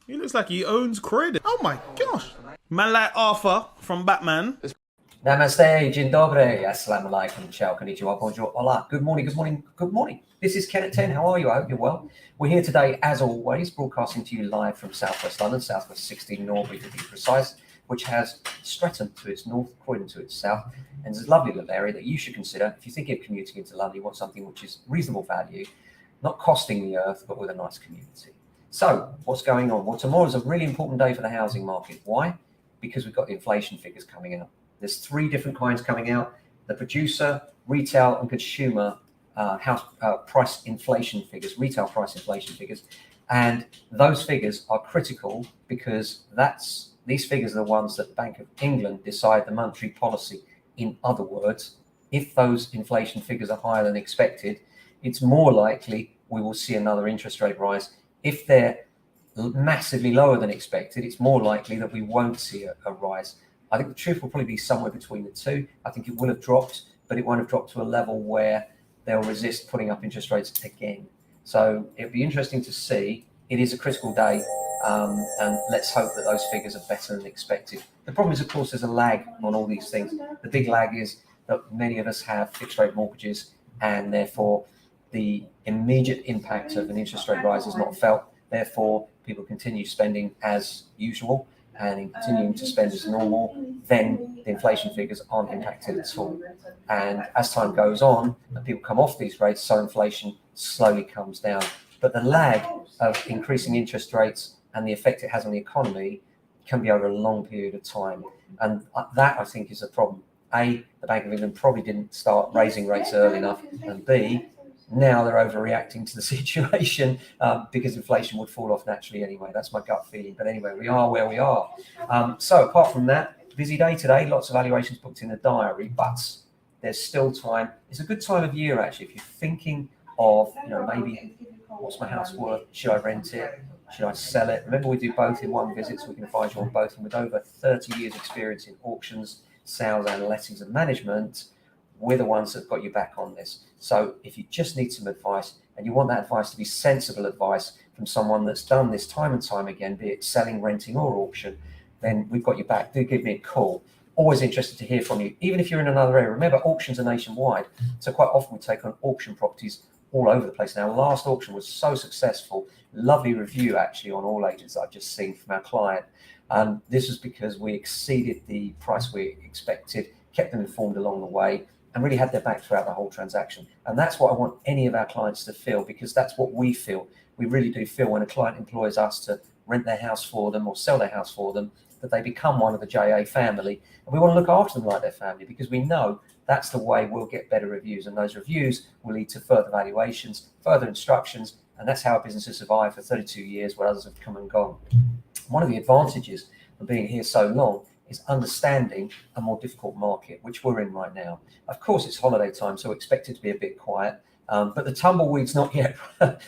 He looks like he owns credit. Oh my gosh. Man like Arthur from Batman. Namaste, dzień dobry, assalamu alaikum, ciao, konnichiwa, bonjour, hola, good morning, good morning, good morning. This is Ken at 10. How are you? I hope you're well. We're here today, as always, broadcasting to you live from Southwest London, Southwest 16 Norbury to be precise, which has Streatham to its north, Croydon to its south, and it's a lovely little area that you should consider if you're thinking of commuting into London. You want something which is reasonable value, not costing the earth, but with a nice community. So, what's going on? Well, tomorrow's a really important day for the housing market. Why? Because we've got the inflation figures coming out. There's three different kinds coming out: the producer, retail, and consumer house price inflation figures, retail price inflation figures. And those figures are critical because these figures are the ones that the Bank of England decide the monetary policy. In other words, if those inflation figures are higher than expected, it's more likely we will see another interest rate rise. If they're massively lower than expected, it's more likely that we won't see a rise. I think the truth will probably be somewhere between the two. I think it will have dropped, but it won't have dropped to a level where they'll resist putting up interest rates again. So it'll be interesting to see. It is a critical day, and let's hope that those figures are better than expected. The problem is, of course, there's a lag on all these things. The big lag is that many of us have fixed rate mortgages, and therefore the immediate impact of an interest rate rise is not felt. Therefore, people continue spending as usual, and in continuing to spend as normal, then the inflation figures aren't impacted at all. And as time goes on and people come off these rates, so inflation slowly comes down. But the lag of increasing interest rates and the effect it has on the economy can be over a long period of time. And that, I think, is a problem. A, the Bank of England probably didn't start raising rates early enough, and B, now they're overreacting to the situation because inflation would fall off naturally anyway. That's my gut feeling. But anyway, we are where we are. So apart from that, busy day today, lots of valuations booked in the diary, but there's still time. It's a good time of year, actually, if you're thinking of, maybe what's my house worth? Should I rent it? Should I sell it? Remember, we do both in one visit, so we can advise you on both. And with over 30 years experience in auctions, sales and lettings and management, we're the ones that got you back on this. So if you just need some advice and you want that advice to be sensible advice from someone that's done this time and time again, be it selling, renting or auction, then we've got you back. Do give me a call. Always interested to hear from you, even if you're in another area. Remember, auctions are nationwide. So quite often we take on auction properties all over the place. Now, last auction was so successful. Lovely review, actually, on All Agents that I've just seen from our client. This was because we exceeded the price we expected, kept them informed along the way, and really had their back throughout the whole transaction. And that's what I want any of our clients to feel, because that's what we feel. We really do feel when a client employs us to rent their house for them or sell their house for them, that they become one of the JA family. And we want to look after them like their family, because we know that's the way we'll get better reviews. And those reviews will lead to further valuations, further instructions. And that's how our business has survived for 32 years where others have come and gone. One of the advantages of being here so long is understanding a more difficult market, which we're in right now. Of course, it's holiday time, so expect it to be a bit quiet. But the tumbleweed's not yet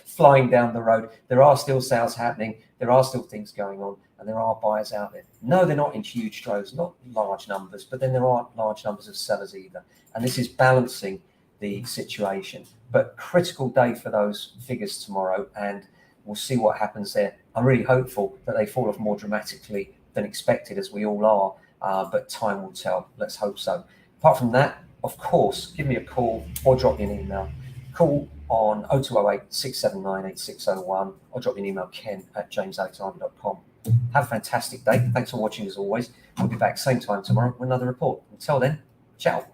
flying down the road. There are still sales happening. There are still things going on, and there are buyers out there. No, they're not in huge droves, not large numbers, but then there aren't large numbers of sellers either. And this is balancing the situation. But critical day for those figures tomorrow, and we'll see what happens there. I'm really hopeful that they fall off more dramatically than expected, as we all are, but time will tell. Let's hope so. Apart from that, of course, give me a call or drop me an email. Call on 0208 679 8601 or drop me an email, ken@jamesalexander.com. Have a fantastic day. Thanks for watching as always. We'll be back same time tomorrow with another report. Until then, ciao.